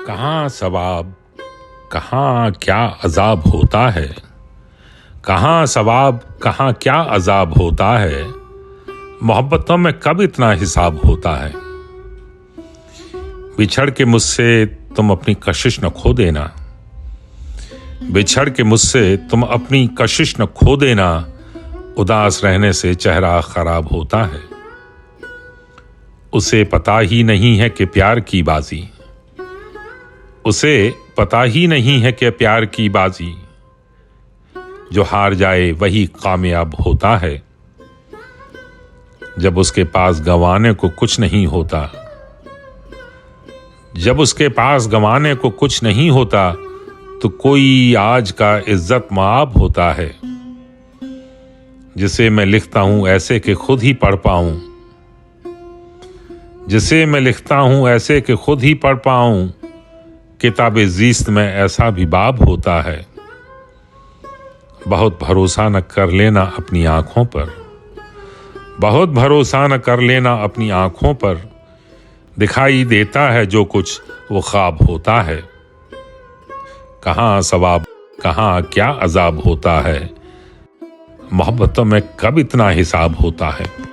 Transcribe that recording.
कहाँ सवाब, कहाँ क्या अजाब होता है। कहाँ सवाब, कहाँ क्या अजाब होता है। मोहब्बतों में कब इतना हिसाब होता है। बिछड़ के मुझसे तुम अपनी कशिश न खो देना। बिछड़ के मुझसे तुम अपनी कशिश न खो देना। उदास रहने से चेहरा खराब होता है। उसे पता ही नहीं है कि प्यार की बाजी, उसे पता ही नहीं है कि प्यार की बाजी, जो हार जाए वही कामयाब होता है। जब उसके पास गंवाने को कुछ नहीं होता, जब उसके पास गंवाने को कुछ नहीं होता, तो कोई आज का इज्जत माब होता है। जिसे मैं लिखता हूं ऐसे कि खुद ही पढ़ पाऊं, जिसे मैं लिखता हूं ऐसे कि खुद ही पढ़ पाऊं, किताब ज़ीस्त में ऐसा भी बाब होता है। बहुत भरोसा न कर लेना अपनी आंखों पर, बहुत भरोसा न कर लेना अपनी आंखों पर। दिखाई देता है जो कुछ वो ख्वाब होता है। कहाँ सवाब, कहाँ क्या अजाब होता है। मोहब्बतों में कब इतना हिसाब होता है।